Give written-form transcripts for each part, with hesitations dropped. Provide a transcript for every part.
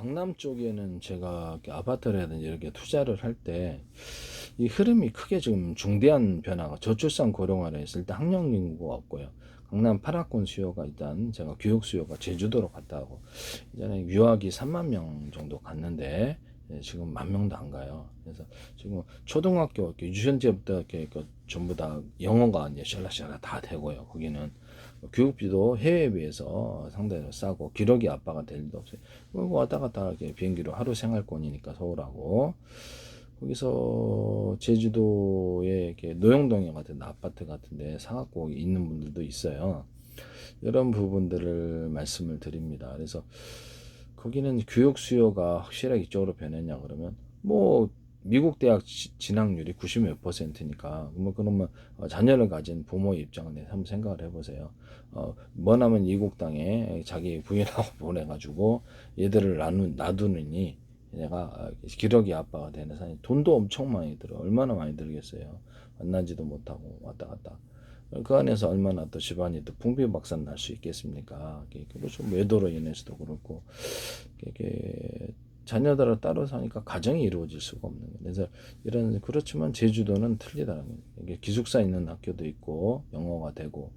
강남 쪽에는 제가 이렇게 아파트라든지 이렇게 투자를 할 때 이 흐름이 크게 지금 중대한 변화가 저출산 고령화로 했을 때 학령 인구가 없고요. 강남 8학군 수요가 일단 제가 교육 수요가 제주도로 갔다 하고 이전에 유학이 3만 명 정도 갔는데 지금 10,000명도 안 가요. 그래서 지금 초등학교 이렇게 유치원제부터 이렇게 전부 다 영어가 이제 샬라샬라 다 되고요. 거기는 교육비도 해외에 비해서 상당히 싸고 기러기 아빠가 될 일도 없어요. 그리고 왔다 갔다 이렇게 비행기로 하루 생활권이니까 서울하고 거기서 제주도에 이렇게 노영동에 같은 아파트 같은데 사갖고 있는 분들도 있어요. 이런 부분들을 말씀을 드립니다. 그래서 거기는 교육 수요가 확실하게 이쪽으로 변했냐 그러면 뭐 미국 대학 진학률이 90 몇 %니까 뭐 그러면 자녀를 가진 부모의 입장을 한번 생각을 해보세요. 머나먼 이국 땅에 자기 부인하고 보내가지고 얘들을 놔두느니 내가 기러기 아빠가 되는 사람이 돈도 엄청 많이 들어. 얼마나 많이 들겠어요. 만나지도 못하고 왔다 갔다. 그 안에서 얼마나 또 집안이 또 풍비박산 날 수 있겠습니까? 그렇죠. 외도로 인해서도 그렇고 이게 자녀들을 따로 사니까 가정이 이루어질 수가 없는 거예요. 그래서 이런 그렇지만 제주도는 틀리다는 거예요. 이게 기숙사 있는 학교도 있고 영어가 되고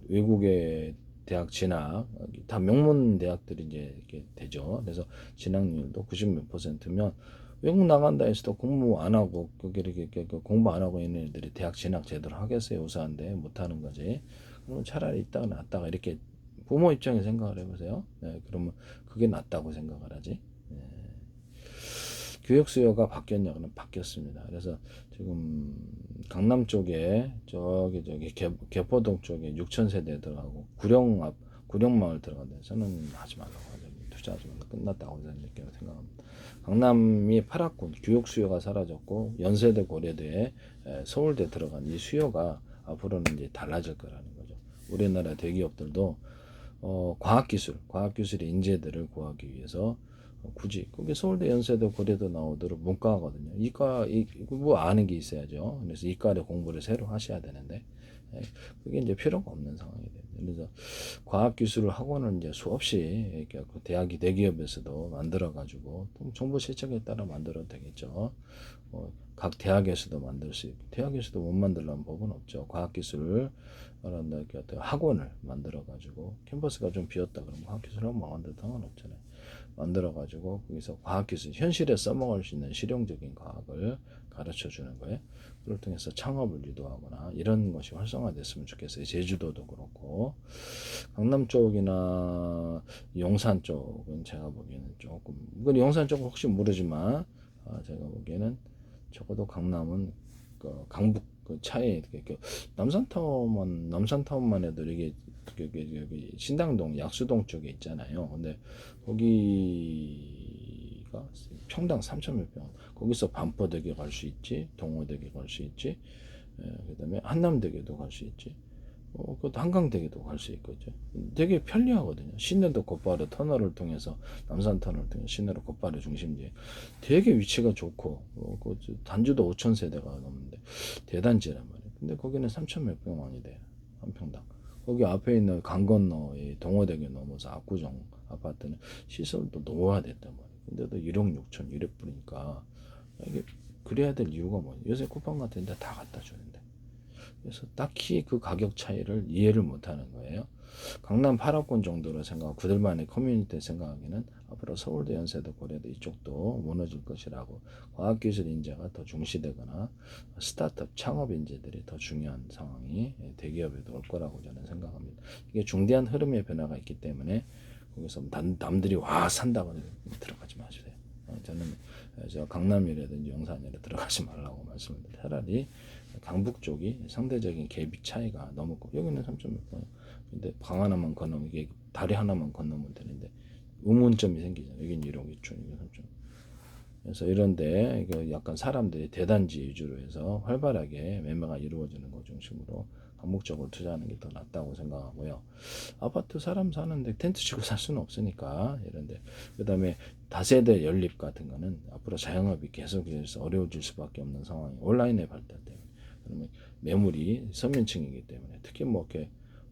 외국의 대학 진학 다 명문 대학들이 이제 이렇게 되죠. 그래서 진학률도 90 몇 %면 외국 나간다 해서도 공부 안 하고 이렇게 공부 안 하고 있는 애들이 대학 진학 제대로 하겠어요. 우수한데 못 하는 거지. 그러면 차라리 있다가 놨다가 이렇게 부모 입장에 생각을 해보세요. 네, 그러면 그게 낫다고 생각을 하지. 네. 교육 수요가 바뀌었냐고는 바뀌었습니다. 그래서 지금 강남 쪽에 저기 개포동 쪽에 6,000세대 들어가고 구령마을 들어가는데 저는 하지 말라고 하죠. 투자하지 말라 끝났다고 저는 이렇게 생각합니다. 강남이 8학군 교육 수요가 사라졌고 연세대 고려대에 서울대 들어간 이 수요가 앞으로는 이제 달라질 거라는 거죠. 우리나라 대기업들도 과학기술의 인재들을 구하기 위해서 굳이 거기 서울대, 연세대, 고려대 나오도록 문과거든요. 이과 뭐 아는 게 있어야죠. 그래서 이과를 공부를 새로 하셔야 되는데 그게 이제 필요가 없는 상황이 됩니다. 그래서 과학기술 학원을 이제 수없이 이렇게 대학이 대기업에서도 만들어 가지고 정부 실적에 따라 만들어도 되겠죠. 각 대학에서도 만들 수 있고 대학에서도 못 만들려는 법은 없죠. 과학기술 어떤 학원을 만들어 가지고 캠퍼스가 좀 비었다 그러면 과학기술 학원 만들어도 상관없잖아요. 만들어 가지고 거기서 과학기술 현실에 써먹을 수 있는 실용적인 과학을 가르쳐 주는 거예요. 그걸 통해서 창업을 유도하거나 이런 것이 활성화됐으면 좋겠어요. 제주도도 그렇고 강남 쪽이나 용산 쪽은 제가 보기에는 조금 이건 용산 쪽은 혹시 모르지만 제가 보기에는 적어도 강남은 그 강북 그 차에 남산타운만 해도 이게 여기 신당동 약수동 쪽에 있잖아요. 근데 거기가 평당 3천 몇 평. 거기서 반포대교 갈 수 있지, 동호대교 갈 수 있지, 그다음에 한남대교도 갈 수 있지. 그 한강대교도 갈 수 있거든요. 되게 편리하거든요. 시내도 곧바로 터널을 통해서 남산 터널을 통해서 시내로 곧바로 중심지에 되게 위치가 좋고 그 단지도 5천 세대가 넘는데 대단지란 말이에요. 근데 거기는 3천 몇 평만이 돼요. 한 평당. 거기 앞에 있는 강 건너 동호대교 넘어서 압구정 아파트는 시설도 노화됐단 말이에요. 근데도 1억 6천 1억 불이니까 이게 그래야 될 이유가 뭐예요? 요새 쿠팡 같은 데 다 갖다 주는데. 그래서 딱히 그 가격 차이를 이해를 못하는 거예요. 강남 8학군 정도로 생각하고 그들만의 커뮤니티 생각하기는 앞으로 서울대, 연세대, 고려대 이쪽도 무너질 것이라고 과학기술 인재가 더 중시되거나 스타트업 창업 인재들이 더 중요한 상황이 대기업에도 올 거라고 저는 생각합니다. 이게 중대한 흐름의 변화가 있기 때문에 거기서 남들이 와 산다고 들어가지 마세요. 저는 저 강남이라든지 용산이라 들어가지 말라고 말씀드립니다. 차라리 강북 쪽이 상대적인 갭이 차이가 너무 커. 여기는 3.6번. 근데 방 하나만 건너면 이게 다리 하나만 건너면 되는데 의문점이 생기잖아요. 여긴 1억 2천, 여기 3천. 그래서 이런데 약간 사람들이 대단지 위주로 해서 활발하게 매매가 이루어지는 것 중심으로 강북적으로 투자하는 게 더 낫다고 생각하고요. 아파트 사람 사는데 텐트 치고 살 수는 없으니까 이런데 그다음에 다세대 연립 같은 거는 앞으로 자영업이 계속해서 어려워질 수밖에 없는 상황이 온라인의 발달 때문에 그러면 매물이 서민층이기 때문에 특히 뭐 이렇게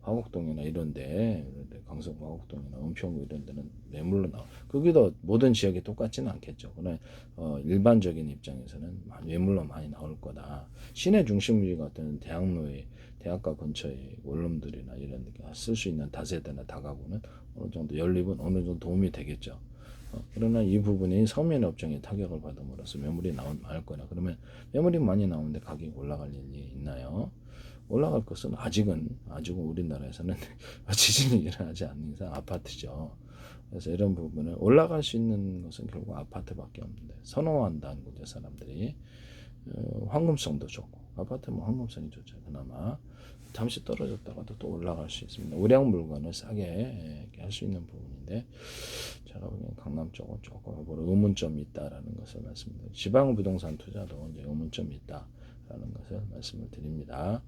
화곡동이나 이런데 강서 화곡동이나 은평구 이런 데는 매물로 나와. 거기도 모든 지역이 똑같지는 않겠죠. 그러나 일반적인 입장에서는 매물로 많이 나올 거다. 시내 중심지 같은 대학로에 대학가 근처에 원룸들이나 이런 데 쓸 수 있는 다세대나 다가구는 어느 정도 연립은 어느 정도 도움이 되겠죠. 그러나 이 부분이 서민 업종에 타격을 받음으로써 매물이 나올 거냐. 그러면 매물이 많이 나오는데 가격이 올라갈 일이 있나요? 올라갈 것은 아직은 우리나라에서는 지진이 일어나지 않는 이상 아파트죠. 그래서 이런 부분은 올라갈 수 있는 것은 결국 아파트밖에 없는데 선호한다는 거죠. 사람들이 황금성도 좋고 아파트는 황금성이 좋죠. 그나마 잠시 떨어졌다가도 또 올라갈 수 있습니다. 우량 물건을 싸게 할 수 있는 부분인데 제가 보기엔 강남 쪽은 조금 의문점이 있다라는 것을 말씀드립니다. 지방 부동산 투자도 이제 의문점이 있다라는 것을 말씀을 드립니다.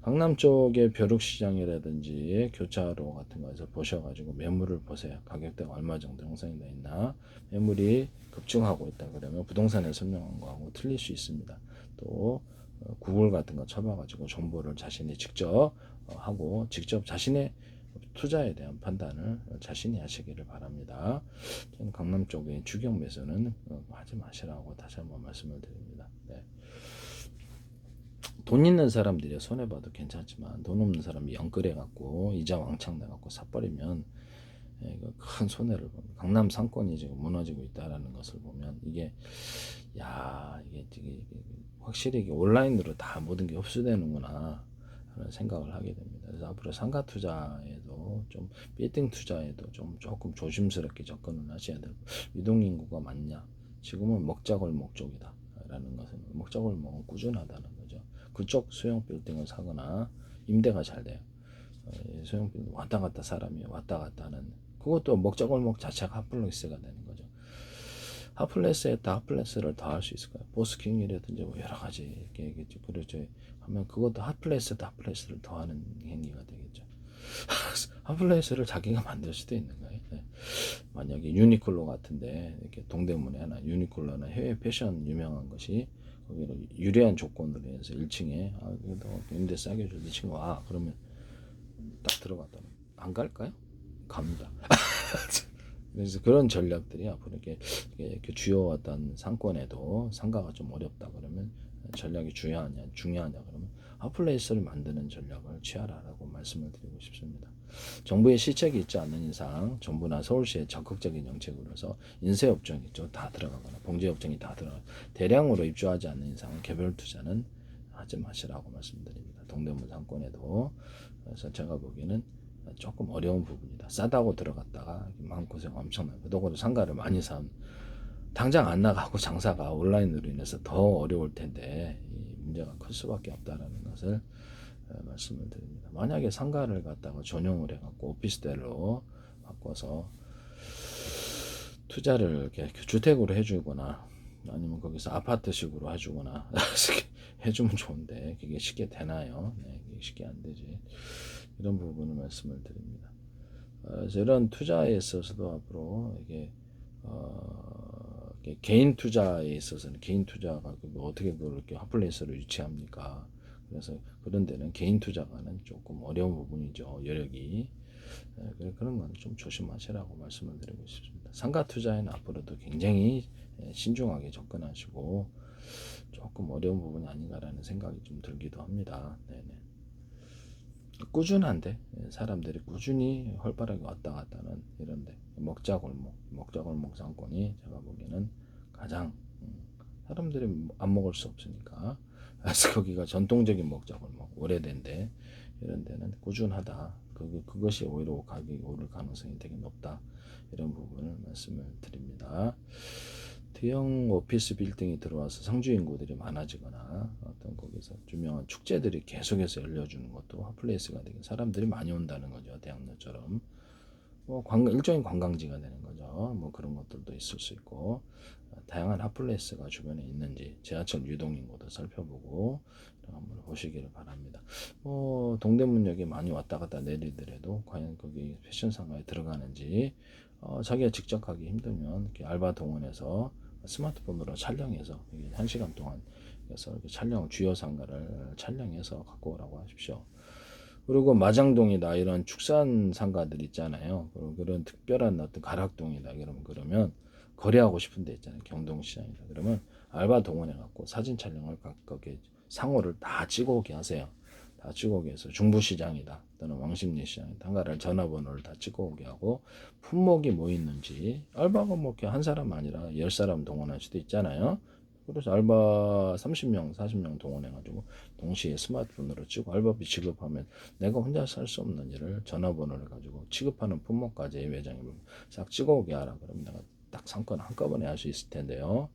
강남 쪽의 벼룩시장이라든지 교차로 같은 거에서 보셔가지고 매물을 보세요. 가격대가 얼마 정도 형성이 되어 있나. 매물이 급증하고 있다 그러면 부동산에 설명한 거하고 틀릴 수 있습니다. 또 구글 같은 거 쳐봐가지고 정보를 자신이 직접 하고 직접 자신의 투자에 대한 판단을 자신이 하시기를 바랍니다. 저는 강남 쪽의 추경 매수는 하지 마시라고 다시 한번 말씀을 드립니다. 네. 돈 있는 사람들이 손해봐도 괜찮지만 돈 없는 사람이 영끌해갖고 이자 왕창 내갖고 사버리면 큰 손해를 봅니다. 강남 상권이 지금 무너지고 있다라는 것을 보면 이게 확실히 이게 온라인으로 다 모든 게 흡수되는구나 하는 생각을 하게 됩니다. 그래서 앞으로 상가 투자에도 좀 빌딩 투자에도 조금 조심스럽게 접근을 하셔야 되고 유동 인구가 많냐? 지금은 먹자골목 쪽이다 라는 것은 먹자골목은 꾸준하다는 거죠. 그쪽 소형 빌딩을 사거나 임대가 잘 돼요. 소형 빌딩 왔다 갔다 사람이 왔다 갔다 하는 그것도 먹자골목 자체가 핫플레이스가 되는 거죠. 핫플레이스에다 핫플레이스를 더 할 수 있을까요? 버스킹이라든지 뭐 여러 가지 이렇게 그렇죠. 하면 그것도 핫플레이스에다 핫플레이스를 더하는 행위가 되겠죠. 핫플레이스를 자기가 만들 수도 있는 거예요. 네. 만약에 유니클로 같은데 이렇게 동대문에 하나 유니클로나 해외 패션 유명한 것이 거기로 유리한 조건으로 해서 1층에 그래도 임대 싸게 줄 2층 와 그러면 딱 들어갔다 안 갈까요? 갑니다. 그래서 그런 전략들이 앞으로 이렇게 주요 어떤 상권에도 상가가 좀 어렵다 그러면 전략이 중요하냐 그러면 핫플레이스를 만드는 전략을 취하라라고 말씀을 드리고 싶습니다. 정부의 시책이 있지 않는 이상 정부나 서울시의 적극적인 정책으로서 인쇄업종이 다 들어가거나 봉제업종이 다 들어가 대량으로 입주하지 않는 이상 개별 투자는 하지 마시라고 말씀드립니다. 동대문 상권에도 그래서 제가 보기에는 조금 어려운 부분이다. 싸다고 들어갔다가 마음고생 엄청나요. 더구나 상가를 많이 산 당장 안 나가고 장사가 온라인으로 인해서 더 어려울 텐데 이 문제가 클 수밖에 없다라는 것을 말씀을 드립니다. 만약에 상가를 갖다가 전용을 해갖고 오피스텔로 바꿔서 투자를 이렇게 주택으로 해주거나 아니면 거기서 아파트식으로 해주거나 해주면 좋은데 그게 쉽게 되나요? 네, 그게 쉽게 안 되지. 이런 부분을 말씀을 드립니다. 그래서 이런 투자에 있어서도 앞으로 이게 개인 투자에 있어서는 개인 투자가 어떻게 그렇게 핫플레이스로 유치합니까? 그래서 그런 데는 개인 투자가는 조금 어려운 부분이죠. 여력이. 그런 건 좀 조심하시라고 말씀을 드리고 싶습니다. 상가 투자에는 앞으로도 굉장히 신중하게 접근하시고 조금 어려운 부분이 아닌가라는 생각이 좀 들기도 합니다. 네네. 꾸준한데 사람들이 꾸준히 활발하게 왔다 갔다 하는 이런데 먹자골목 상권이 제가 보기에는 가장 사람들이 안 먹을 수 없으니까 그래서 거기가 전통적인 먹자골목 오래된데 이런 데는 꾸준하다. 그것이 오히려 가격이 오를 가능성이 되게 높다. 이런 부분을 말씀을 드립니다. 대형 오피스 빌딩이 들어와서 상주 인구들이 많아지거나 어떤 거기서 유명한 축제들이 계속해서 열려주는 것도 핫플레이스가 되게 사람들이 많이 온다는 거죠. 대학로처럼 뭐 일종의 관광지가 되는 거죠. 뭐 그런 것들도 있을 수 있고 다양한 핫플레이스가 주변에 있는지 지하철 유동 인구도 살펴보고 한번 보시기를 바랍니다. 동대문역에 많이 왔다 갔다 내리더라도 과연 거기 패션 상가에 들어가는지 자기가 직접 가기 힘들면 이렇게 알바 동원해서 스마트폰으로 촬영해서 1시간 동안 그래서 이렇게 주요 상가를 촬영해서 갖고 오라고 하십시오. 그리고 마장동이다 이런 축산 상가들 있잖아요. 그런 특별한 어떤 가락동이다 그러면 거래하고 싶은 데 있잖아요. 경동시장이다 그러면 알바 동원해 갖고 사진 촬영을 거기에 상호를 다 찍어오게 하세요. 다 찍어오게 해서 중부시장이다 또는 왕십리시장이다 한가를 전화번호를 다 찍어오게 하고 품목이 뭐 있는지 알바가 뭐 이렇게 한 사람 아니라 10사람 동원할 수도 있잖아요. 그래서 알바 30명, 40명 동원해가지고 동시에 스마트폰으로 찍고 알바비 지급하면 내가 혼자 살 수 없는 일을 전화번호를 가지고 취급하는 품목까지 매장에 싹 찍어오게 하라. 그러면 내가 딱 상권 한꺼번에 할 수 있을 텐데요.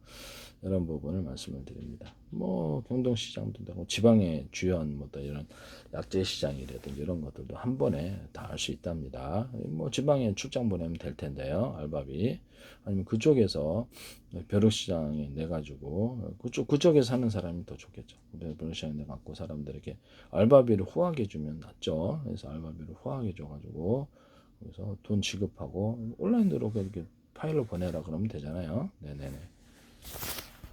이런 부분을 말씀을 드립니다. 뭐 경동시장도 되고 지방의 주요한 뭐 이런 약재 시장이라든지 이런 것들도 한 번에 다 할 수 있답니다. 뭐 지방에 출장 보내면 될 텐데요. 알바비 아니면 그쪽에서 벼룩시장에 내 가지고 그쪽에 사는 사람이 더 좋겠죠. 벼룩시장에 내 갖고 사람들에게 알바비를 후하게 주면 낫죠. 그래서 알바비를 후하게 줘가지고 그래서 돈 지급하고 온라인으로 그렇게 파일로 보내라 그러면 되잖아요. 네네네.